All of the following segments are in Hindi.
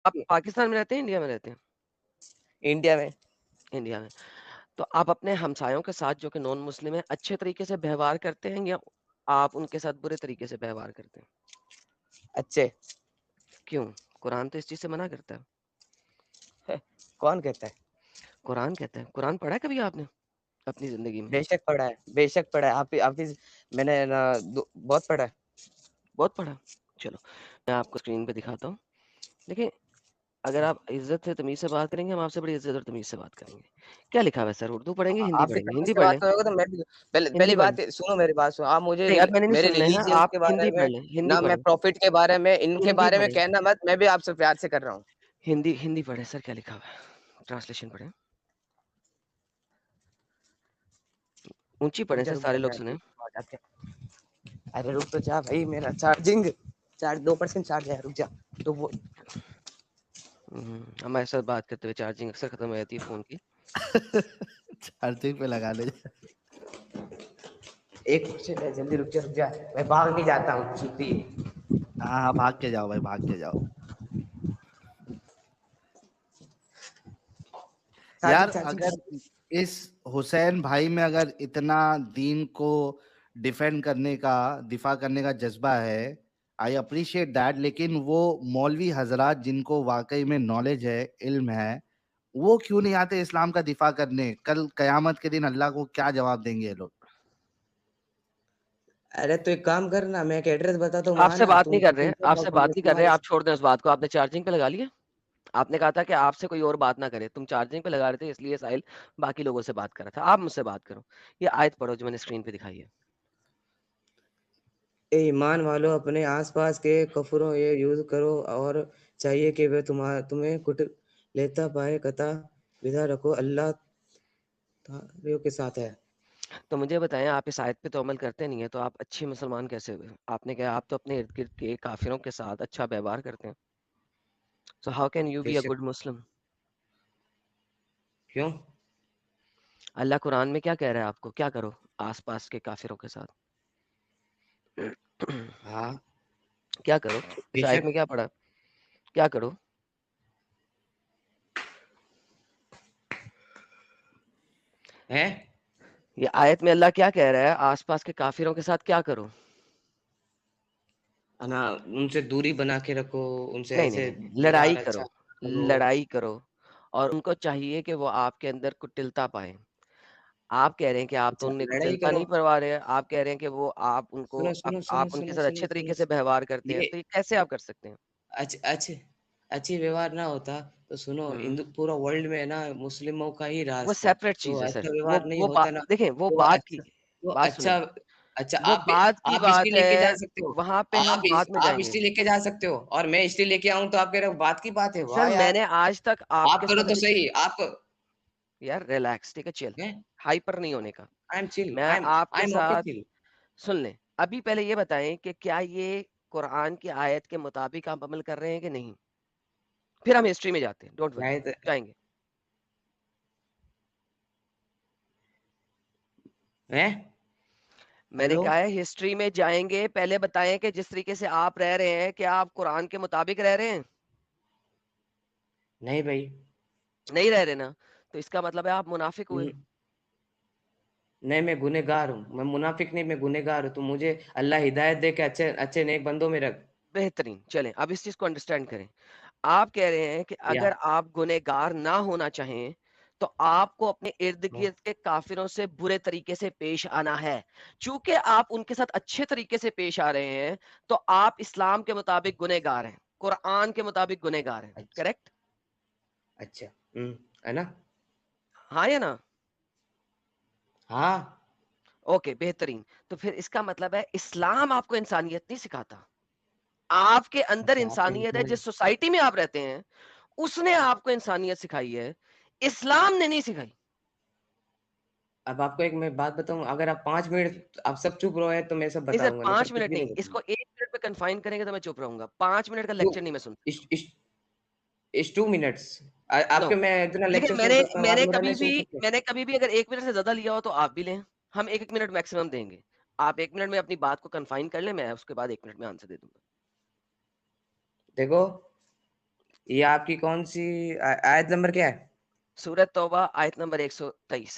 आप पाकिस्तान में रहते हैं, इंडिया में रहते हैं? इंडिया में। इंडिया में। तो आप अपने हमसायों के साथ जो कि नॉन मुस्लिम हैं, अच्छे तरीके से व्यवहार करते हैं या आप उनके साथ बुरे तरीके से व्यवहार करते हैं? अच्छे। क्यों? कुरान तो इस चीज़ से मना करता है। कौन कहता है? कुरान कहता है। कुरान पढ़ा है कभी आपने अपनी ज़िंदगी में? बेशक पढ़ा है, बेशक पढ़ा है। हाफ़िज़ मैंने ना दो बहुत पढ़ा है। बहुत पढ़ा? चलो, मैं आपको स्क्रीन पे दिखाता हूँ। देखिए, अगर आप इज़्ज़त से तमीज़ से बात करेंगे, हम आपसे बड़ी इज़्ज़त और तमीज़ से बात करेंगे। क्या लिखा हुआ है सर? उर्दू पढ़ेंगे, हिंदी आप भी पढ़ेंगे? तमीज़ हिंदी से पढ़ बात लें, करोगे तो मैं भी पहले हिंदी पहली पढ़ लें। बात सुनो मेरी बात सुनो। आप मुझे नहीं, अब मैंने नहीं मेरे सुनना है ना, रिलीजियंस आप के बारे हिंदी में पढ़ लें, हिंदी ना मैं पढ़ें, प्रॉफिट के बारे में, इनके हिंदी बारे में पढ़ें, कहना मत, मैं भी आपसे प्यार से कर रहा हूँ। हिंदी हिंदी पढ़ें सर क्या लिखा हुआ है? ट्रांसलेशन पढ़ें। ऊँची रुक पढ़ें जा, सर, रुक जा, सारे लोग मैं सुनें। आ जाते हैं। अरे रुक तो जा भाई, मेरा चार्जिंग चार्ज 2% चार्ज है, रुक जा। तो वो हमारे साथ बात करते हुए चार्जिंग अक्सर खत्म हो जाती है फ़ोन की। चार्जिंग पे लगा ले। एक सेकंड है, जल्दी रुक जा, रुक जा। मैं भाग नहीं जाता हूँ, छुट्टी। हाँ हाँ, भाग के जाओ भाई, भाग के जाओ। चार्जिंग यार चार्जिंग अगर चार्जिंग। इस हुसैन भाई में अगर इतना दीन को डिफेंड करने का, दिफा करने का जज्बा है, आई अप्रिशिएट दैट, लेकिन वो मौलवी हजरात जिनको वाकई में नॉलेज है, इल्म है, वो क्यों नहीं आते इस्लाम का दिफा करने? कल कयामत के दिन अल्लाह को क्या जवाब देंगे ये लोग? अरे तो एक काम कर ना, मैं एक एड्रेस बताता हूँ, वहाँ आपसे ना बात नहीं तुम कर रहे हैं, तुमसे आपसे बात मैं नहीं कर रहे तुम्हारे हैं, आप छोड़ दें उस बात को। आपने चार्जिंग पे लगा लिया? आपने कहा था कि आपसे कोई और बात ना करे। तुम चार्जिंग पे लगा रहे थे इसलिए साहिल बाकी लोगों से बात कर रहा था। आप मुझसे बात करो। ये आयत पढ़ो जो मैंने स्क्रीन पे दिखाई है। ए ईमान वालों, अपने आसपास के कफरों ये यूज करो और चाहिए कि वे तुम्हें कुट लेता पाए, कता विदा रखो, अल्लाह तारियों के साथ है। तो मुझे बताएँ आप इस आयत पे तो अमल करते नहीं हैं, तो आप अच्छे मुसलमान कैसे हुए? आपने कहा आप तो अपने इर्द-गिर्द के काफ़िरों के साथ अच्छा व्यवहार करते हैं। So how can you be a बेशक। गुड मुस्लिम? क्यों? अल्लाह कुरान में क्या कह रहा है आपको? क्या करो आस-पास के काफ़िरों के साथ? हाँ, क्या करो? इस आयत बेशक। में क्या पढ़ा? क्या करो? है ये आयत में अल्लाह क्या कह रहा है? आस-पास के काफ़िरों के साथ क्या करो? ना, उनसे दूरी बना के रखो, उनसे नहीं, नहीं, ऐसे नहीं, नहीं, लड़ाई व्यवहार अच्छा करो, करो। लड़ाई करो और उनको चाहिए कि वो आपके अंदर कुटिलता पाएँ। आप कह रहे हैं कि आप तो अच्छा, उनमें लड़ाई कुटिलता करो। नहीं परवा रहे हैं, आप कह रहे हैं कि वो आप उनको सुनो सुनो सुनो आप उनके सुनो साथ सुनो अच्छे सुनो तरीके से व्यवहार करते हैं, ये तो ये कैसे आप कर सकते हैं? अच्छे अच्छे अच्छी व्यवहार ना होता तो सुनो, हुँ, हिंदू पूरा वर्ल्ड में ना मुस्लिमों का ही वो राज था। सेपरेट चीज़ तो है सर। अच्छा व्यवहार नहीं वो बा होता ना, देखें वो तो बात की अच्छा, तो बात अच्छा। सुनें, अच्छा, वो बात की आप हिस्ट्री बात लेके जा है, सकते हो। वहाँ पे हम बाद में आप जाएँगे। हिस्ट्री लेके जा सकते हो और मैं हिस्ट्री लेके आऊँ तो आप कह रहे हो बात की बात है। सर वाह यार! मैंने आज तक आप आपके करो साथ तो हिस सही। आप यार रिलैक्स, ठीक है, चिल, हैं? हाइपर नहीं होने का। आई एम चिल, मैं आई आपके एम ओके साथ चिल। सुन लें, अभी पहले ये बताएँ कि क्या ये कुरान की आयत के मुताबिक आप अमल कर रहे हैं कि नहीं? फिर हम हिस्ट्री में जाते हैं, डोंट वरी, शायद जाएँगे। हैं? मैंने हेलो? कहा है हिस्ट्री में जाएँगे, पहले बताएँ कि जिस तरीके से आप रह रहे हैं, क्या आप कुरान के मुताबिक रह रहे हैं? नहीं भई। नहीं रह रहे ना, तो इसका मतलब है आप मुनाफ़िक हुए। हुँ। नहीं, मैं गुनहगार हूँ। मैं मुनाफ़िक नहीं, मैं गुनहगार हूँ। तो मुझे अल्लाह हिदायत दे के अच्छे अच्छे नेक बंदों में रख। बेहतरीन, चलें अब इस चीज़ को अंडरस्टैंड करें। आप कह रहे हैं कि या अगर आप गुनहगार ना होना चाहें, तो आपको अपने हाँ, इर्द-गिर्द के काफ़िरों से बुरे तरीके से पेश आना है। चूँकि आप उनके साथ अच्छे तरीके से पेश आ रहे हैं, तो आप इस्लाम के मुताबिक गुनहगार हैं, कुरान के मुताबिक गुनहगार हैं, अच्छा, करेक्ट? अच्छा। हुँ, है ना? हाँ या ना? हाँ, ओके, बेहतरीन। तो फिर इसका मतलब है इस्लाम आपको इंसानियत नहीं सिखाता। आपके अंदर अच्छा आपने इंसानियत है, मुझे जिस सोसाइटी में आप रहते हैं, उसने आपको इंसानियत सिखाई है, इस्लाम ने नहीं सिखाई। अब आपको एक मैं बात बताऊँ, अगर आप 5 मिनट आप सब चुप रहे तो मैं सब नहीं सर बताऊँगा, नहीं तो 5 कुछ मिनट भी नहीं नहीं, बताऊँगा। इसको 1 मिनट में कन्फाइन करेंगे तो मैं चुप रहूँगा। 5 मिनट का तो लेक्चर नहीं मैं सुनता। It's 2 minutes. नो, आपके मैं इतना देखिए लेक्चर सुन मैंने सकता हूँ, आप मैंने मेरा कभी नहीं भी सुन सकते? मैंने कभी भी अगर 1 मिनट से ज़्यादा लिया हो तो आप भी लें। हम 1-1 मिनट मैक्सिमम देंगे। आप 1 मिनट में अपनी बात को कन्फाइन कर लें, मैं उसके बाद 1 मिनट में आंसर दे दूँगा। देखो, ये आपकी कौन सी आयत नंबर क्या है? सूरह तौबा आयत नंबर 123।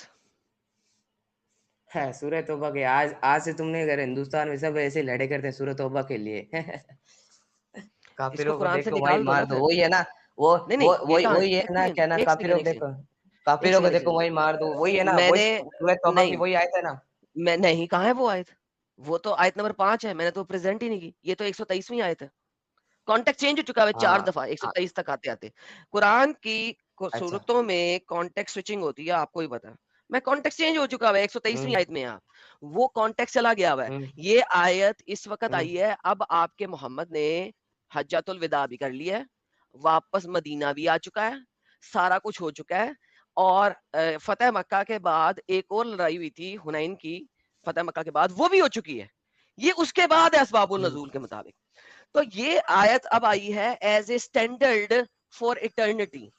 है सूरह तौबा के। आज से तुमने अगर हिंदुस्तान में सब ऐसे लड़े करते हैं सूरह तौबा के लिए। इसको काफिरों को कुरान से देखो वही निकाल दो ना मार दो, फिर। वही है ना। वो नहीं नहीं, वो ये वही कहाँ है? वही है एक ना, सेकंड क्या ना, एक सेकंड काफिरों को एक देखो, सेकंड एक काफिरों को सेकंड एक देखो वही सेकंड। मार दो, वही है ना, वही मैंने सूरह तौबा की नहीं, वही आयत है ना। मैं नहीं, कहाँ है वो आयत? वो तो आयत नंबर 5 है, मैंने तो प्रेजेंट ही नहीं की। ये तो 123वीं आयत है। कॉन्टेक्ट चेंज हो चुका है 4 हाँ दफा हाँ, 123 तक आते आते। कुरान की अच्छा। सूरतों में कॉन्टेक्ट स्विचिंग होती है, आपको ही पता है। मैं कॉन्टेक्ट चेंज हो चुका है 123वीं हम्म आयत में। आप वो कॉन्टेक्ट चला गया हुआ है। हम्म ये आयत इस वक्त हम्म आई है, अब आपके मोहम्मद ने हज्जतुल विदा भी कर लिया है, वापस मदीना भी आ चुका है, सारा कुछ हो चुका है। और फतेह मक्का के बाद एक और लड़ाई हुई थी हुनैन की, फतेह मक्का के बाद वो भी हो चुकी है। ये उसके बाद है असबाबुल हम्म, नजूल के मुताबिक। तो ये आयत अब आई है as a standard for eternity.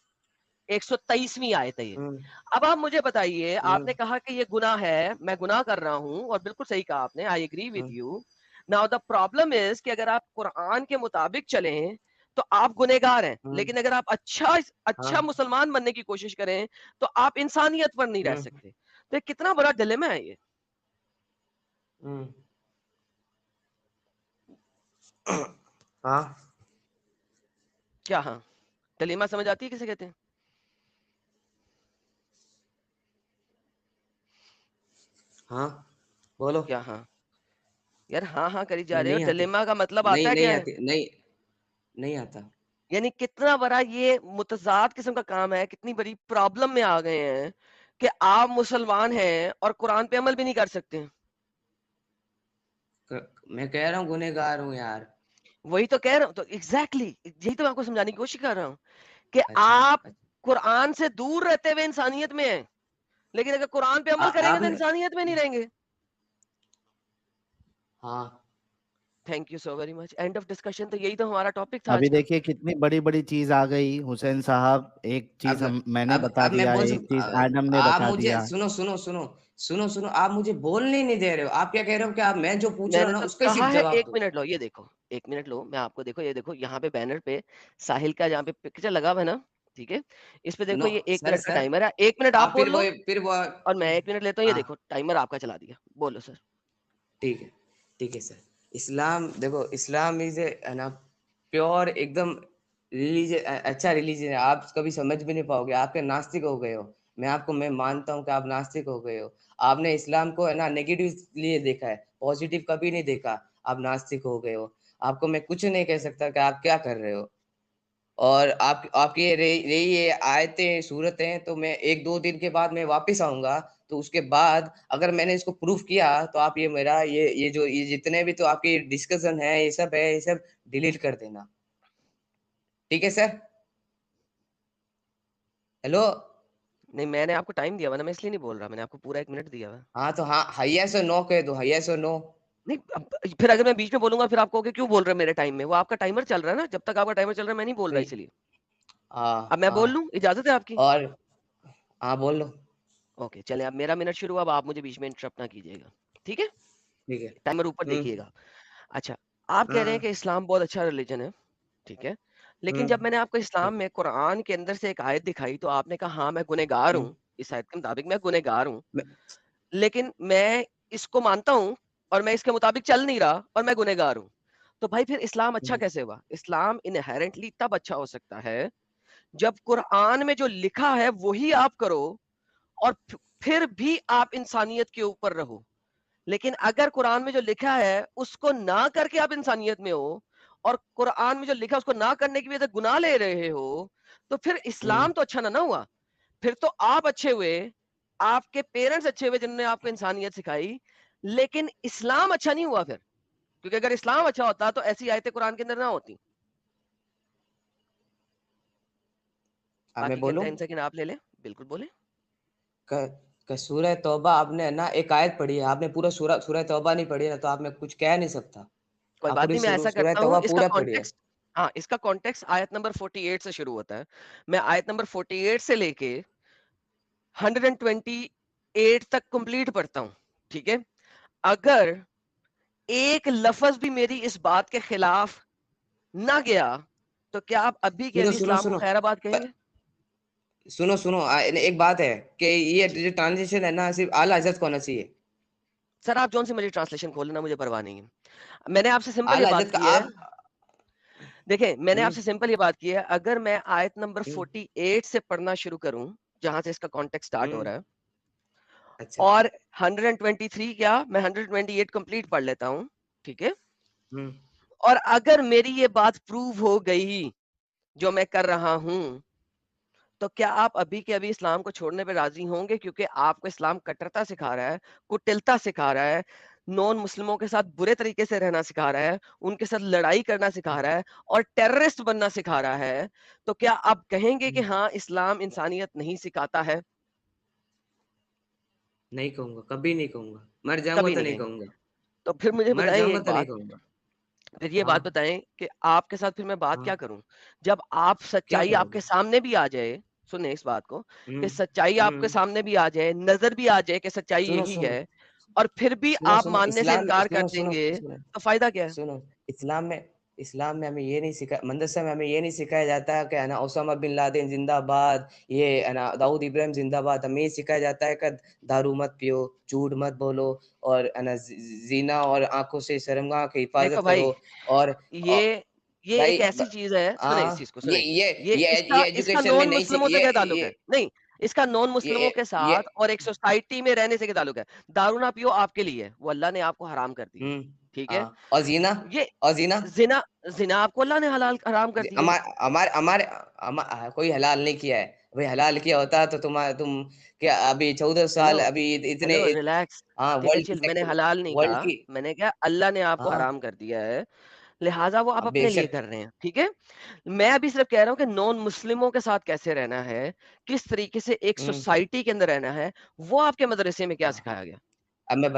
123वीं आयत है ये। हम्म, अब आप मुझे बताइए, हम्म, आपने कहा कि ये गुनाह है, मैं गुनाह कर रहा हूं, और बिल्कुल सही कहा आपने, I agree with hmm, you. Now the problem is कि अगर आप कुरान के मुताबिक चलें तो आप गुनेगार हैं, हम्म, लेकिन अगर आप अच्छा अच्छा हाँ, मुसलमान बनने की कोशिश करें तो आप इंसानियत पर नहीं रह हम्म, सकते। तो ये कितना बड़ा डिलेमा है ये। हम्म, हाँ क्या हाँ? डिलेमा समझ आती है किसे कहते हैं? हाँ, बोलो। क्या हाँ? यार हाँ हाँ करी जा नहीं रहे हो, नहीं आती, डिलेमा का मतलब नहीं आता है नहीं क्या है? आती, नहीं नहीं आता। यानी कितना बड़ा ये मुतजाद किस्म का काम है, कितनी बड़ी प्रॉब्लम में आ गए हैं कि आप मुसलमान हैं और कुरान पे अमल भी नहीं कर सकते हैं। मैं कह रहा हूँ गुनहगार हूँ यार। वही तो कह रहा हूँ, तो एग्जैक्टली यही तो मैं आपको समझाने की कोशिश कर रहा हूँ कि अच्छा आप अच्छा। कुरान से दूर रहते हुए इंसानियत में हैं, लेकिन अगर कुरान पे अमल करेंगे तो आपने, इंसानियत में नहीं रहेंगे। हाँ thank you so very much, end of discussion. तो यही तो हमारा टॉपिक था आज अभी का। देखिए कितनी बड़ी बड़ी चीज आ गई हुसैन साहब। एक चीज अब मैंने बता अब मैं दिया, बोल एक चीज एडम ने आप बता मुझे दिया। सुनो सुनो सुनो, सुनो आप मुझे बोलने ही नहीं दे रहे हो। आप क्या कह रहे हो कि आप, मैं जो पूछ रहा मैंने हूँ ना तो उसका ही कहा सिर्फ है, जवाब एक दो। मिनट लो, ये देखो, एक मिनट लो, मैं आपको देखो, ये देखो यहाँ पे बैनर पे साहिल का जहाँ पे पिक्चर लगा हुआ है ना, ठीक है, इस पे देखो नो ये 1 सर, मिनट का सर टाइमर है। 1 मिनट आप आप बोल लो फिर वो और मैं 1 मिनट लेता हूँ। ये हाँ देखो टाइमर आपका चला दिया, बोलो सर। ठीक है, ठीक है सर। इस्लाम देखो, इस्लाम इज है ना, प्योर एकदम रिलीजन, अच्छा रिलीजन है। आप कभी समझ भी नहीं पाओगे, आपके नास्तिक हो गए हो। मैं मानता हूँ कि आप नास्तिक हो गए हो। आपने इस्लाम को है ना नेगेटिव लिए देखा है, पॉजिटिव कभी नहीं देखा। आप नास्तिक हो गए हो। आपको मैं कुछ नहीं कह सकता कि आप क्या कर रहे हो। और आप आपकी रही ये आयतें सूरतें, तो मैं 1-2 दिन के बाद मैं वापस आऊँगा। तो उसके बाद अगर मैंने इसको प्रूफ किया तो आप ये मेरा ये जो ये जितने भी तो आपकी डिस्कशन है, ये सब डिलीट कर देना। ठीक है सर? हेलो? नहीं, मैंने आपको टाइम दिया हुआ ना, मैं इसलिए नहीं बोल रहा, मैंने आपको पूरा 1 मिनट दिया हुआ। हाँ, तो हाँ, येस और नो कह दो, येस और नो। नहीं फिर अगर मैं बीच में बोलूंगा फिर आप कहोगे क्यों बोल रहे हैं मेरे टाइम में? वो आपका टाइमर चल रहा है ना, जब तक आपका टाइमर चल रहा है मैं नहीं बोल रहा, नहीं, इसलिए। अब हाँ, मैं बोल लूं, हाँ इजाजत है आपकी? और हाँ, बोल लो। ओके चले, अब मेरा मिनट शुरू, अब आप मुझे बीच में इंटरप्ट ना कीजिएगा, ठीक है? ठीक है। टाइमर ऊपर हुँ, देखिएगा। अच्छा, आप कह रहे हैं हाँ, कि इस्लाम बहुत अच्छा रिलीजन है, ठीक है, लेकिन हुँ, जब मैंने आपको इस्लाम ठीक, में कुरान के अंदर से एक आयत दिखाई तो आपने कहा हाँ मैं गुनहगार हुँ, हूँ, इस आयत के मुताबिक मैं गुनहगार हूँ, मैं लेकिन मैं इसको मानता हूँ और मैं इसके मुताबिक चल नहीं रहा और मैं गुनहगार हूँ। तो भाई फिर इस्लाम अच्छा हुँ, कैसे हुआ? इस्लाम इनहेरेंटली तब अच्छा हो सकता है जब कुरान में जो लिखा है वही आप करो और फिर भी आप इंसानियत के ऊपर रहो। लेकिन अगर कुरान में जो लिखा है उसको ना करके आप इंसानियत में हो और कुरान में जो लिखा है उसको ना करने की वजह से गुनाह ले रहे हो, तो फिर हुँ। इस्लाम तो अच्छा ना हुआ। फिर तो आप अच्छे हुए, आपके पेरेंट्स अच्छे हुए जिन्होंने आपको इंसानियत सिखाई, लेकिन इस्लाम अच्छा नहीं हुआ फिर। क्योंकि अगर इस्लाम अच्छा होता तो ऐसी आयतें कुरान के अंदर ना होती। अब मैं बाकी के बोलूँ? 10 सेकंड आप ले लें, बिल्कुल बोले। सूरह तौबा आपने ना एक आयत पढ़ी है, आपने पूरा सूरह सूरह तौबा नहीं पढ़ी ना, तो आप मैं कुछ कह नहीं सकता। कोई आप बात पूरी नहीं, मैं ऐसा सूरह करता हूँ, तौबा इसका पूरा पढ़िए। कॉन्टेक्स्ट, हाँ इसका कॉन्टेक्स्ट आयत नंबर 48 से शुरू होता है। मैं आयत नंबर 48 से लेके 128 तक कंप्लीट पढ़ता हूँ, ठीक है? अगर एक लफ्ज भी मेरी इस बात के खिलाफ ना गया तो क्या आप अभी के सुनो अभी सुनो इस्लाम को सुनो खैराबाद कहेंगे? सुनो सुनो एक बात है कि ये जो ट्रांजिशन है ना सिर्फ आला हजरत को होना चाहिए। सर आप जौन सी मर्जी ट्रांसलेशन खोल लेना, मुझे परवाह नहीं है। मैंने आपसे सिंपल ये आला बात हजरत का की है, आप देखिए मैंने हम्म आपसे सिंपल ये बात की है, अगर मैं आयत नंबर हम्म 48 से पढ़ना शुरू करूं जहां से इसका कॉन्टेक्स्ट स्टार्ट हो हम्म, रहा है, अच्छा और 123 क्या मैं 128 कंप्लीट पढ़ लेता हूं, ठीक है, हम्म और अगर मेरी ये बात प्रूव हो गई जो मैं कर रहा हूं, तो क्या आप अभी के अभी इस्लाम को छोड़ने पे राजी होंगे? क्योंकि आपको इस्लाम कट्टरता सिखा रहा है, कुटिलता सिखा रहा है, नॉन मुस्लिमों के साथ बुरे तरीके से रहना सिखा रहा है, उनके साथ लड़ाई करना सिखा रहा है और टेररिस्ट बनना सिखा रहा है। तो क्या आप कहेंगे कि हम्म, हाँ इस्लाम इंसानियत नहीं सिखाता है? नहीं कहूंगा, कभी नहीं कहूंगा, मर जाऊंगा कभी तो नहीं नहीं कहेंगे। कहूंगा, तो फिर मुझे मर बताएं जाऊंगा एक तो नहीं बात, कहूंगा। फिर ये हाँ बात बताएं कि आपके साथ फिर मैं बात हाँ क्या करूं? जब आप क्या सच्चाई करोगे? आपके सामने भी आ जाए, सुने इस बात को, हम्म कि सच्चाई आपके हम्म सामने भी आ जाए, नजर भी आ जाए कि सच्चाई सुनो यही सुनो है, और फिर भी सुनो आप सुनो मानने से इस्लाम इनकार कर सुनो सुनो देंगे, सुनो तो फायदा क्या है? सुनो इस्लाम में हमें ये नहीं सिखा, मदरसा में हमें ये नहीं सिखाया जाता है कि है ना ओसामा बिन लादेन जिंदाबाद, ये है ना दाऊद इब्राहिम जिंदाबाद। हमें ये सिखाया जाता है कि दारू मत पियो, झूठ मत बोलो, और है ना जीना और आंखों से शर्मगाह की देखो हिफाजत भाई, करो। और ये ये एक भाई ऐसी चीज है, सुने इस चीज को, ये सुने, ये ये ये इसका ये इसका एजुकेशन में नॉन नहीं मुस्लिमों से क्या ताल्लुक ये है? नहीं, इसका नॉन मुस्लिमों के ये साथ और एक सोसाइटी में रहने से क्या ताल्लुक है? दारू ना पियो आपके लिए है, वो अल्लाह ने आपको हराम कर दी है, ठीक है? हाँ और जीना, ये और जीना जिना, जिना आपको अल्लाह ने हलाल हराम कर दिया है। हमारे हमारे हमारे कोई हलाल नहीं किया है भाई। हलाल किया होता तो तुम क्या अभी 14 साल सुनो, अभी इतने। हेलो रिलैक्स, हाँ टेक वर्ल्ड की चिल, मैंने सेक्टर, हलाल नहीं वर्ल्ड कहा, की। मैंने कहा अल्लाह ने आपको हाँ हराम कर दिया है, लिहाजा वो आप अपने लिए बेशक। कर रहे हैं, ठीक है? मैं अभी सिर्फ कह रहा हूँ कि नॉन मुस्लिमों के साथ कैसे रहना है, किस तरीके से एक हम्म सोसाइटी के अंदर रहना है, वो आपके मदरसे में क्या हाँ सिखाया गया? अब मैं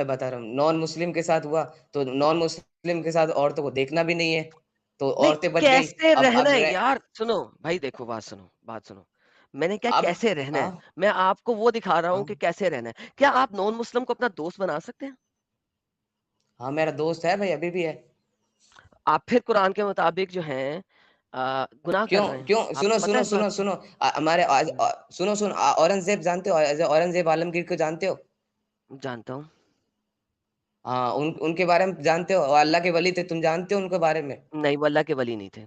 बता रहा हूँ, नॉन मुस्लिम के साथ हुआ तो नॉन मुस्लिम के साथ औरतों को देखना भी नहीं है, तो नहीं, औरतें बच गई। कैसे रहना अब है यार, सुनो भाई, देखो बात सुनो, मैंने क्या अब कैसे रहना है, हाँ मैं आपको वो दिखा रहा हूँ हाँ कि कैसे रहना है। क्या आप नॉन मुस्लिम को अपना दोस्त बना सकते हैं? हाँ मेरा दोस्त है भाई, अभी भी है। आप फिर कुरान के मुताबिक जो है गुनाह कर क्यों रहे हैं, क्यों सुनो आपको पता है सुनो इस बात सुनो की? सुनो हमारे हम्म, सुनो सुनो औरंगजेब जानते हो? औरंगजेब आलमगीर को जानते हो? जानता हूँ। हाँ उनके बारे में जानते हो? और अल्लाह के वली थे, तुम जानते हो उनके बारे में? नहीं, वो अल्लाह के वली नहीं थे,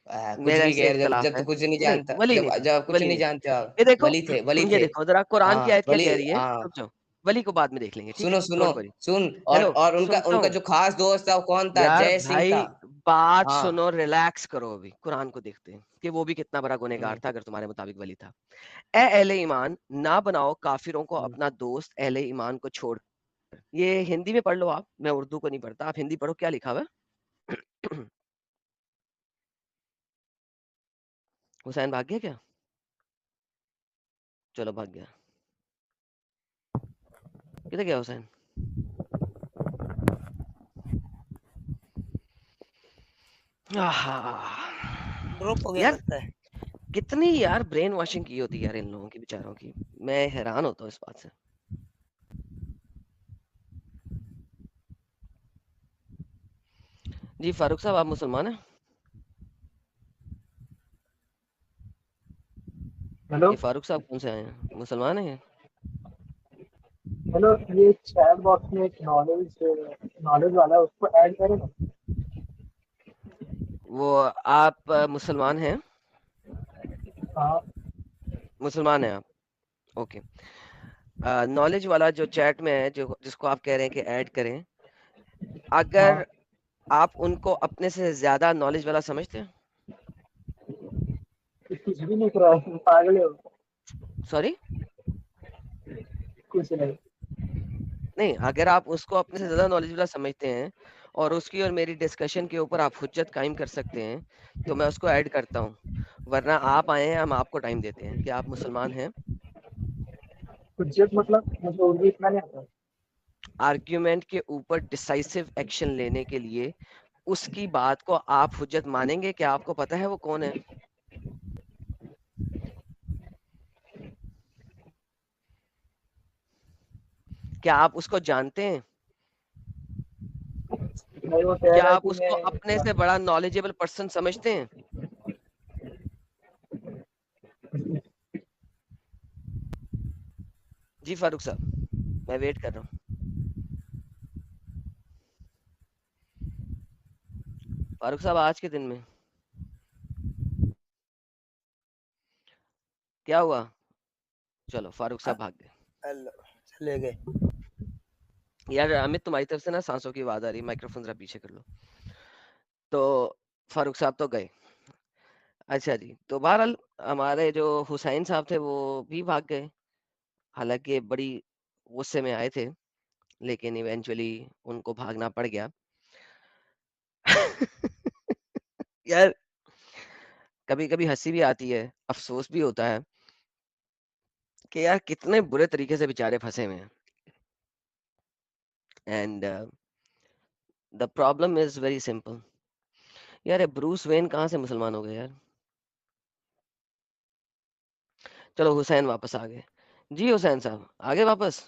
कुछ मेरा भी इससे कह रहे, जब इख्तिलाफ जब है। तो कुछ नहीं नहीं, जानता, वली जब नहीं थे, जब कुछ वली नहीं नहीं थे। जानते आप। ये देखो, वली थे, वली ये थे। देखो जरा कुरान की हाँ आयत क्या वली कह रही है, हाँ रुक जाओ, वली को बाद में देख लेंगे, ठीक है, सुनो सुनो डोंट वरी। सुन। हेलो, और उनका सुनता उनका हूँ जो खास दोस्त था वो कौन था? यार जय सिंह था। भाई, बात हाँ सुनो, रिलैक्स करो, अभी कुरान को देखते हैं कि वो भी कितना बड़ा गुनहगार हम्म था अगर तुम्हारे मुताबिक वली था। ए अहले ईमान, ना बनाओ काफिरों को हम्म अपना दोस्त, अहले ईमान को छोड़। ये हिंदी में पढ़ लो आप, मैं उर्दू को नहीं पढ़ता, आप हिंदी पढ़ो क्या लिखा हुआ है। हुसैन भाग गया क्या? चलो भाग गया, किधर गया हुसैन? आहा, ड्रॉप हो गया यार लगता है। कितनी यार ब्रेन वॉशिंग की होती है यार इन लोगों की, बेचारों की, मैं हैरान होता हूँ इस बात से। जी फारूक साहब, आप मुसलमान हैं? हेलो ये फारूक साहब कौन से आए हैं, मुसलमान हैं ये? हेलो, ये चैट बॉक्स में एक नॉलेज नॉलेज वाला है, उसको ऐड करें ना? वो आप मुसलमान हैं? हाँ मुसलमान हैं आप? ओके। नॉलेज वाला जो चैट में है, जो जिसको आप कह रहे हैं कि ऐड करें, हाँ, अगर आप उनको अपने से ज्यादा नॉलेज वाला समझते हैं? ये कुछ भी नहीं करा है, पागल हो? सॉरी, कुछ नहीं। नहीं, अगर आप उसको अपने से ज्यादा नॉलेज वाला समझते हैं और उसकी और मेरी डिस्कशन के ऊपर आप हुज्जत कायम कर सकते हैं, तो मैं उसको ऐड करता हूँ, वरना आप आए हैं, हम आपको टाइम देते हैं कि आप मुसलमान हैं। हुज्जत मतलब मुझे उर्दू इतना नहीं आता। आर्ग्यूमेंट के ऊपर डिसाइसिव एक्शन लेने के लिए उसकी बात को आप हुज्जत मानेंगे? क्या आपको पता है वो कौन है? क्या आप उसको जानते हैं? नहीं, वो कह क्या रहा है आप कि उसको अपने से बड़ा नॉलेजेबल पर्सन समझते हैं? जी फारूक साहब, मैं वेट कर रहा हूँ। फारूक साहब, आज के दिन में क्या हुआ? चलो, फारूक साहब भाग गए। हेलो, चले गए। यार अमित, तुम्हारी तरफ से ना सांसों की आवाज आ रही है, माइक्रोफोन जरा पीछे कर लो। तो फारूक साहब तो गए। अच्छा जी, तो बहरहाल हमारे जो हुसैन साहब थे वो भी भाग गए। हालांकि बड़ी गुस्से में आए थे, लेकिन इवेंचुअली उनको भागना पड़ गया। यार कभी कभी हंसी भी आती है, अफसोस भी होता है कि यार कितने बुरे तरीके से बेचारे फंसे हुए हैं। And the problem is very simple. यार ये ब्रूस वेन कहाँ से मुसलमान हो गए यार? चलो हुसैन वापस आ गए। जी हुसैन साहब आ गए वापस?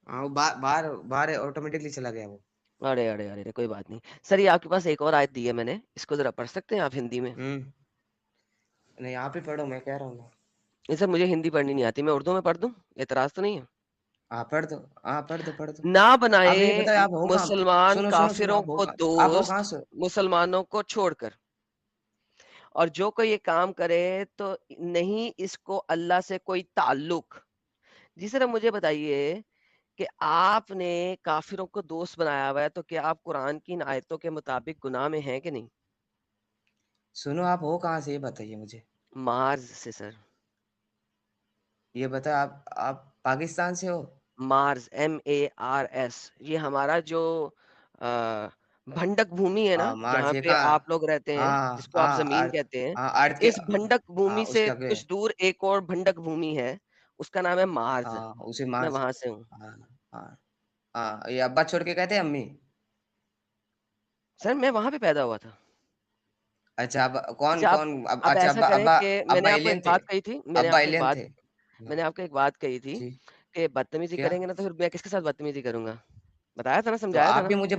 हाँ, वो बाहर बाहर ऑटोमेटिकली चला गया वो। अरे अरे अरे, कोई बात नहीं सर। ये आपके पास एक और आयत दी है मैंने, इसको जरा पढ़ सकते हैं आप हिंदी में? नहीं, आप ही पढ़ो, मैं कह रहा हूँ ना। नहीं सर, मुझे हिंदी पढ़नी नहीं आती, मैं उर्दू में पढ़ दूं? एतराज तो नहीं है? आप पढ़ दो, हाँ पढ़ दो पढ़ दो। ना आप बनाए ये बताओ, आप हो कहाँ? मुसलमान सुनो सुनो सुनो, काफिरों को आप हो कहाँ दोस्त से? मुसलमानों को छोड़कर, और जो कोई ये काम करे तो नहीं इसको अल्लाह से कोई ताल्लुक। जी सर, अब मुझे बताइए कि आपने काफिरों को दोस्त बनाया हुआ है, तो क्या आप कुरान की इन आयतों के मुताबिक गुनाह में हैं कि नहीं? सुनो, आप हो कहाँ से ये बताइए मुझे। मार्स से सर। ये बताओ, आप पाकिस्तान से हो? मार्स, MARS, ये हमारा जो अ, भंडक भूमि है ना, मार्च जहाँ ये पे का। आप लोग रहते हैं, हाँ जिसको आप हाँ जमीन अर्थ। कहते हैं, हाँ अर्थ के। इस भंडक हाँ भूमि से उसके आगे। कुछ दूर एक और भंडक भूमि है, उसका नाम है मार्स। हाँ उसे मैं मार्च। वहां से हूँ। हाँ हाँ हाँ, ये अब्बा छोड़ के कहते हैं अम्मी। सर मैं वहां पे पैदा हुआ था। अच्छा, अब कौन अच्छा, कौन अब अच्छा, ऐसा अब्बा करें अब्बा। कि मैंने अब्बा आपको एलियन एक थे। बात कही थी, मैंने अब्बा आपको एक एलियन बात थे। मैंने आपको एक बात कही थी जी। कि बदतमीजी क्या? करेंगे ना तो फिर मैं किसके साथ बदतमीजी करूंगा? बताया था ना, तो समझाया था आप भी ना। मुझे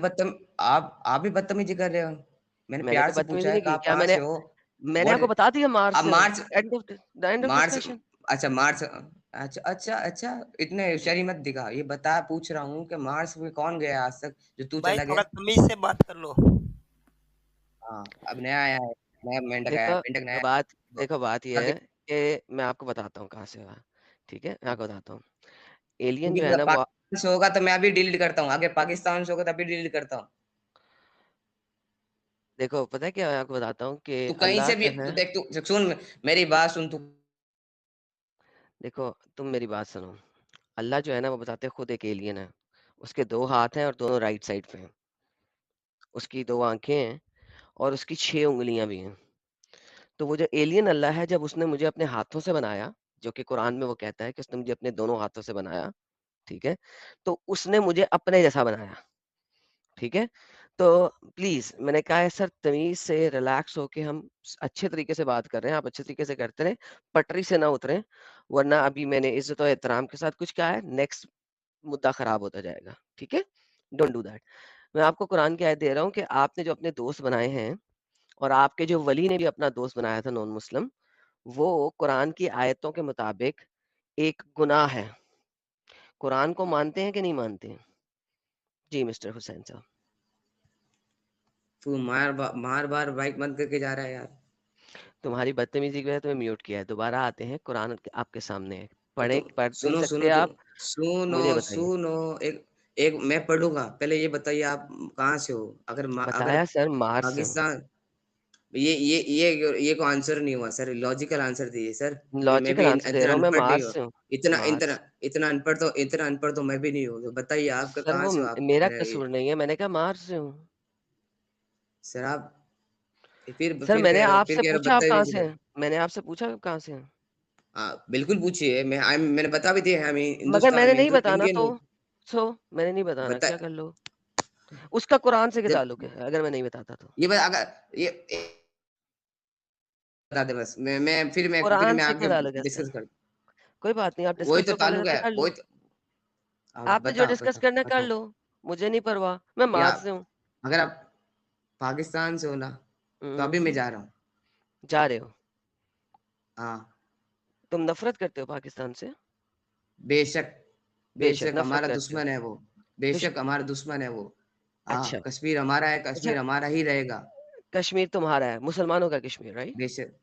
आप भी बदतमीजी कर रहे हो। मैंने मैंने प्यार कोई से बदतमीजी पूछा है नहीं कि की आप क्या? कहाँ मैंने से हो। मैंने व्हाट? आपको बता दिया, मार्स अब से हूँ। March. End of March. Discussion. अच्छा मार्च। अच्छा अच्छा अच्छा, इतने होशियारी मत दिखा। ये बता, पूछ रहा हूँ कि मार्च में कौन गया आज तक जो तू भाई चला थोड़ा गया? तमीज से बात कर लो। हाँ, अब नया आया है। नया मेंढक आया है, देखो मेंढक नया। बात देखो बात ये आगे। है कि मैं आपको बताता हूँ कहाँ से हुआ। ठीक है, मैं आपको बताता हूँ। एलियन क्योंकि जो है ना वो, पाकिस्तान से होगा तो मैं अभी डिलीट करता हूँ, आगे पाकिस्तान से होगा तो अभी डिलीट करता हूँ। देखो पता है क्या, मैं आपको बताता हूँ कि तू कहीं अल्लाह से भी, जो है, तू देख, तू सुन मेरी बात सुन तू। देखो तुम मेरी बात सुनो। अल्लाह जो है ना वो बताते हैं खुद एक एलियन है। उसके 2 हाथ हैं और दोनों राइट साइड पे हैं। उसकी 2 आंखें हैं और उसकी 6 उँगलियां भी हैं। तो वो जो एलियन अल्लाह है, जब उसने मुझे अपने हाथों से बनाया, जो कि कुरान में वो कहता है कि उसने मुझे अपने दोनों हाथों से बनाया, ठीक है? तो उसने मुझे अपने जैसा बनाया, ठीक है? तो प्लीज़, मैंने कहा है सर तमीज़ से रिलैक्स होके हम अच्छे तरीके से बात कर रहे हैं, आप अच्छे तरीके से करते रहें, पटरी से ना उतरें, वरना अभी मैंने इज़्ज़त और एहतराम के साथ कुछ कहा है, नेक्स्ट मुद्दा खराब होता जाएगा, ठीक है? Don't do that. मैं आपको कुरान की आयत दे रहा हूँ कि आपने जो अपने दोस्त बनाए हैं और आपके जो वली ने भी अपना दोस्त बनाया था नॉन मुस्लिम, वो कुरान की आयतों के मुताबिक एक गुनाह है। कुरान को मानते हैं कि नहीं मानते हैं? जी मिस्टर हुसैन साहब। तू मार बार बाइक बंद करके जा रहा है यार। तुम्हारी बदतमीजी की वजह से तुम्हें म्यूट किया है। दोबारा आते हैं, कुरान आपके सामने है। पढ़े तो पढ़ नहीं सुनो सकते सुनो तो आप? सुनो मुझे बताइए। सुनो। एक एक मैं पढ़ूंगा, पहले ये बताइए आप कहाँ से हो? अगर बताया सर, मार्स से हूँ। पाकिस्तान। ये को आंसर नहीं हुआ सर, लॉजिकल आंसर दीजिए सर। मैं लॉजिकल भी आंसर दे इतना रहा हूँ, मैं अनपढ़ नहीं मार्स हूँ। से हूँ। इतना मार्स। इतना इतना अनपढ़ तो मैं भी नहीं हूँ। तो बताइए आपका सर कहाँ वो से हो आप? मेरा मेरा ये कसूर नहीं है, मैंने कहा मार्स से हूँ। सर आप फिर सर फिर मैंने कह रहे हो, आपसे पूछा आप कहाँ बदतमीजी से कर। हैं? मैंने आपसे पूछा आप कहाँ से हैं? हाँ बिल्कुल पूछिए, मैंने बता भी दिया है, हम मगर हिंदुस्तान मैंने में नहीं बताना इंडियन तो, हूँ। मैंने नहीं बताना, बता क्या कर लो? उसका कुरान से क्या जब ताल्लुक है अगर मैं नहीं बताता तो? ये बता, अगर ये बता दे बस, फिर कुरान मैं से क्या आगे ताल्लुक है डिस्कस सर? कर। कोई बात नहीं, आप वही डिस्कस तो जो करना ताल्लुक चाहते है, हैं कर लो। वही तो। हाँ, आपने जो बता डिस्कस बता करना है कर बताओ। लो, मुझे नहीं परवाह, मैं या मार्स से हूँ। अगर आप पाकिस्तान से हो ना तो अभी मैं जा रहा हूँ। जा रहे हो? हाँ तुम नफरत करते हो पाकिस्तान से? बेशक बेशक बेशक नफरत हमारा करते हो। दुश्मन है वो, बेशक हमारा दुश्मन है वो। अच्छा, हाँ कश्मीर हमारा है, अच्छा कश्मीर हमारा ही रहेगा। कश्मीर तुम्हारा है, मुसलमानों का कश्मीर, राइट? बेशक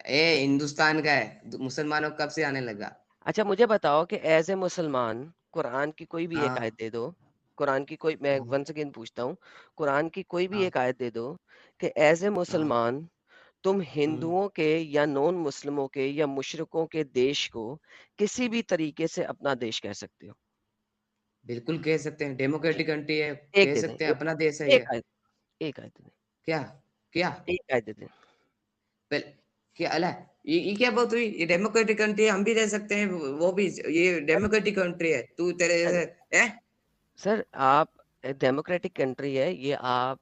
हिंदुस्तान का है, मुसलमानों को कब से आने लगा। अच्छा मुझे बताओ कि एज ए मुसलमान कुरान की कोई भी एक हाँ आयत दे दो। कुरान की कोई, मैं हाँ वंस अगेन पूछता हूँ, कुरान की कोई भी हाँ एक आयत दे दो कि एज ए हाँ मुसलमान तुम हम्म, हिंदुओं के या नॉन मुस्लिमों के या मुशरिकों के देश को किसी भी तरीके से अपना देश कह सकते हो। बिल्कुल कह सकते हैं, डेमोक्रेटिक कंट्री है, एक कह दे दें, सकते हैं अपना देश है ये। एक आयत, एक आयत दे दें, क्या क्या एक आयत दे दें। पहले क्या अला ये क्या बात हुई, ये डेमोक्रेटिक कंट्री है, हम भी रह सकते हैं, वो भी ये डेमोक्रेटिक कंट्री है, तू तेरे सर, है। सर आप, डेमोक्रेटिक कंट्री है ये, आप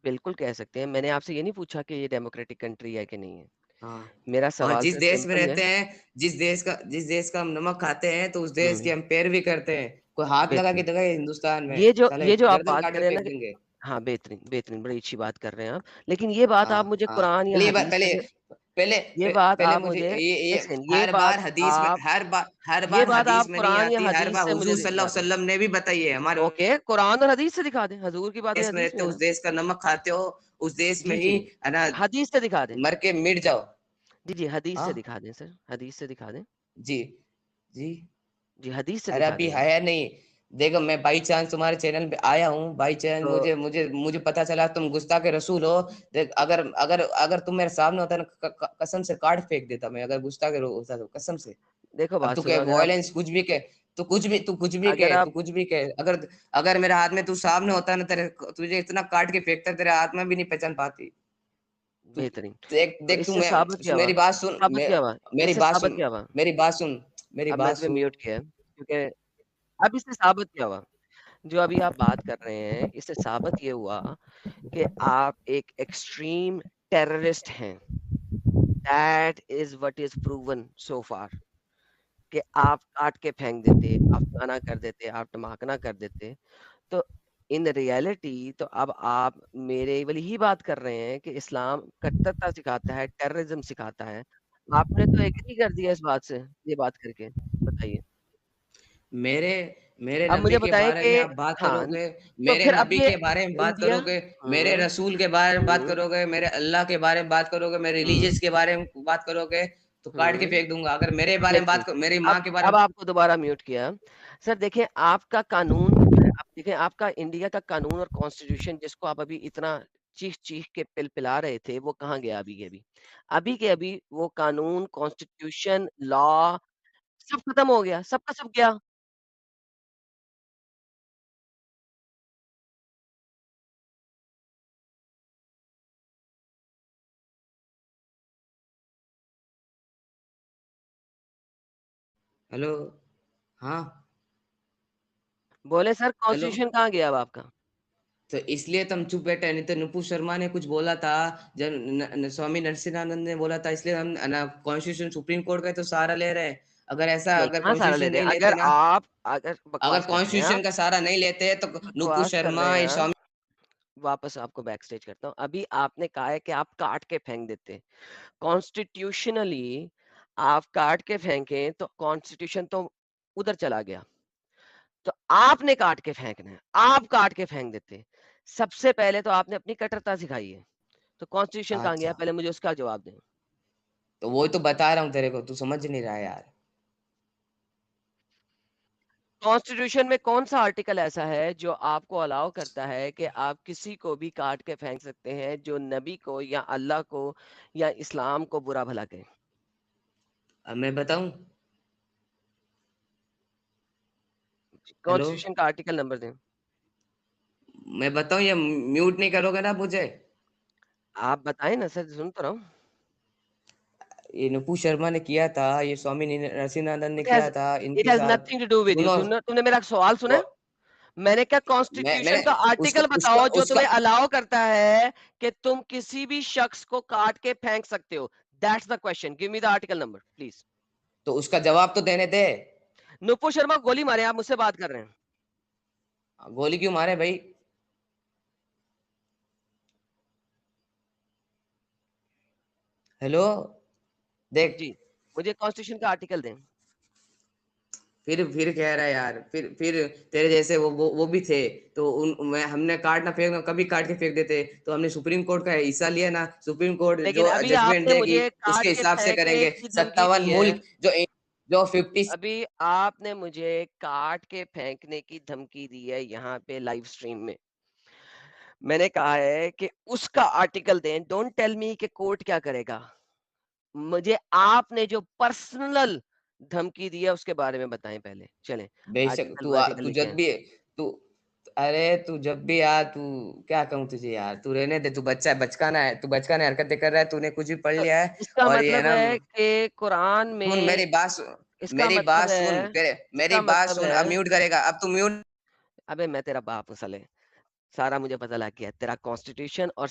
बिल्कुल कह सकते हैं। मैंने आपसे ये नहीं पूछा कि ये डेमोक्रेटिक कंट्री है कि नहीं है। हाँ मेरा और सवाल जिस सिर्फ देश में सिंपल है। रहते हैं, जिस देश का हम नमक खाते हैं, तो उस देश की हम्म, हम पैरवी करते हैं। कोई हाथ लगा के बेहतरीन। दिखाए हिंदुस्तान में, ये जो साले ये जो आप गर्दन बात काट कर के रहे हैं ना फेंक कि, देंगे। हाँ बेहतरीन बेहतरीन, बड़ी अच्छी बात कर रहे हैं आप, लेकिन ये बात आप हाँ मुझे हाँ कुरान या पहले ये बात हदीस पहले से भी, पहले ये बात पहले आप मुझे मुझे, ये लिसन, हर बार हदीस में हर ये बार बात हदीस आप में नहीं कुरान या आती, हर हदीस बार से मुझे हुजूर सल्लल्लाहु दिखा अलैहि दें। वसल्लम ने भी बताई है। हमारे ओके, कुरान और हदीस से दिखा दें, हजूर की बातें देश में हदीस रहते में हो, है उस ना। देश का नमक खाते हो, उस देश में जी ही जी, है ना हदीस से दिखा दें। मर के मिट जाओ। जी जी, हदीस से हाँ दिखा दें सर, हदीस से दिखा दें। जी जी जी हदीस से अरे दिखा अभी दें आप। है नहीं। देखो मैं बाई चांस तुम्हारे चैनल पे आया हूँ, बाई चांस तो मुझे पता चला तुम गुस्ताख रसूल हो। देख अगर अगर अगर तुम मेरे सामने होता ना, कसम से काट फेंक देता मैं, अगर गुस्ताख होता तो कसम से। देखो अब बात तू सुनो, कहे अगर आप, वॉयलेंस कुछ भी कहे, अगर तू आप, कुछ भी कहे, अगर अगर मेरे हाथ में तू सामने होता ना, तेरे तुझे इतना काट के फेंकता, तेरे हाथ में भी नहीं पहचान पाती। तू बेहतरीन, देख तो देख तू इससे साबित क्या हुआ, मेरी बात सुन, साबित क्या हुआ, मेरी इससे बात साबित सुन, क्या हुआ। मेरी बात सुन, मेरी अब मैं बात तुम्हें सुन। म्यूट किया क्योंकि अब इससे साबित क्या हुआ, जो अभी आप बात कर रहे हैं, इससे साबित ये हुआ कि आप एक एक्सट्रीम टेररिस्ट हैं। That is what is proven so far, कि आप काट के फेंक देते, आप फलाना कर देते, आप टमाकना कर देते। तो इन रियलिटी तो अब आप मेरे वाली ही बात कर रहे हैं कि इस्लाम कट्टरता सिखाता है, टेररिज्म सिखाता है। आपने तो एग्री कर दिया इस बात से, ये बात करके, बताइए। मेरे मेरे अब नबी मुझे के बताएं बारे कि, में आप बात हाँ, करोगे, तो मेरे फिर अब नबी ये के बारे में बात इंडिया, करोगे, मेरे रसूल के बारे में बात हुँ, करोगे, मेरे अल्लाह के बारे में बात करोगे, मेरे हुँ, रिलीजियस के बारे में बात करोगे, तो काट के हुँ, फेंक दूंगा। अगर मेरे बारे में बेहतरीन। बात करो, मेरी अब माँ के बारे अब में। आपको दोबारा म्यूट किया। सर देखिए, आपका कानून जो है, आप देखें आपका इंडिया का कानून और कॉन्स्टिट्यूशन, जिसको आप अभी इतना चीख-चीख के पिलपिला रहे थे, वो कहाँ गया अभी के अभी? अभी के अभी वो कानून, कॉन्स्टिट्यूशन, लॉ सब खत्म हो गया, सब का सब गया। हेलो हाँ बोले सर हेलो। कॉन्स्टिट्यूशन कहाँ गया अब आपका? तो इसलिए तुम चुप बैठे, नहीं तो नुपुर शर्मा ने कुछ बोला था, जब स्वामी नरसिंहानंद ने बोला था, इसलिए हम कॉन्स्टिट्यूशन सुप्रीम कोर्ट का तो सहारा ले रहे हैं। अगर ऐसा नहीं, अगर कहाँ सहारा ले कॉन्स्टिट्यूशन रहे नहीं हैं? लेते अगर ना, आप, अगर अगर बकवास कर रहे हैं आप, कॉन्स्टिट्यूशन का सहारा नहीं लेते तो नुपुर बकवास कर शर्मा रहे हैं ये आप, स्वामी। वापस आपको बैक स्टेज करता हूँ। अभी आपने कहा है कि आप काट के फेंक देते। कॉन्स्टिट्यूशनली आप काट के फेंकें तो कॉन्स्टिट्यूशन तो उधर चला गया। तो आपने काट के फेंकना है, आप काट के फेंक देते। सबसे पहले तो आपने अपनी कट्टरता सिखाई है। तो कॉन्स्टिट्यूशन कहाँ गया? अच्छा पहले मुझे उसका जवाब दें। तो वही तो बता रहा हूँ तेरे को, तू समझ नहीं रहा है यार। कॉन्स्टिट्यूशन में कौन-सा आर्टिकल ऐसा है जो आपको अलाउ करता है कि आप किसी को भी काट के फेंक सकते हैं जो नबी को या अल्लाह को या इस्लाम को बुरा भला कहे? अब मैं बताऊं। हेलो कॉन्स्टिट्यूशन का आर्टिकल नंबर दें। मैं बताऊं, ये म्यूट नहीं करोगे ना मुझे। आप बताएँ ना सर, सुन तो रहा हूँ। ये नुपुर शर्मा ने किया था, ये स्वामी नरसिंहानंद ने इट हैज़ किया था इट इनके हैज़ साथ। Nothing to do with you. सुनो तुमने मेरा सवाल सुना है? वो मैंने कहा मैंने कॉन्स्टिट्यूशन का उसका आर्टिकल उसका बताओ जो उसका तुम्हें अलाउ करता है कि तुम किसी भी शख्स को काट के फेंक सकते हो। That's the question. Give me the article number please. तो उसका जवाब तो देने दे। नुपुर शर्मा गोली मारे, आप मुझसे बात कर रहे हैं। गोली क्यों मारे भाई। हेलो देख जी, मुझे कॉन्स्टिट्यूशन का आर्टिकल दें। फिर कह रहा है यार, फिर तेरे जैसे वो भी थे, तो हमने कार्ड ना फेंक, कभी काट के फेंक देते, तो हमने सुप्रीम कोर्ट का हिस्सा लिया ना, सुप्रीम कोर्ट लेकिन जो अभी जजमेंट आपने देगी मुझे काट उसके के हिसाब से फेंकने करेंगे। की धमकी 57 दी है। मुल्क जो 50 अभी आपने मुझे काट के फेंकने की धमकी दी है यहाँ पे लाइव स्ट्रीम में। मैंने कहा है कि उसका आर्टिकल दें, डोंट टेल मी कि कोर्ट क्या करेगा। मुझे आपने जो पर्सनल धमकी दी है उसके बारे में बताएं पहले। चलें, बेशक आर्टिकल आर्टिकल तू लेके जब आएं। भी तू अरे तू जब भी आ, तू क्या कहूँ तुझे यार, तू रहने दे, तू बच्चा है, बचकाना है, तू बचकाने हरकतें कर रहा है, तूने कुछ भी पढ़ तो लिया है। इसका और ये मतलब ना, है कि कुरान सुन मेरी में बात सुन, इसका मेरी मतलब बात सुन, है मेरी इसका बात मतलब सुन, अब है म्यूट करेगा, अब तू म्यूट। अबे मैं तेरा बाप हूँ साले, सारा मुझे पता लग गया तेरा कॉन्स्टिट्यूशन और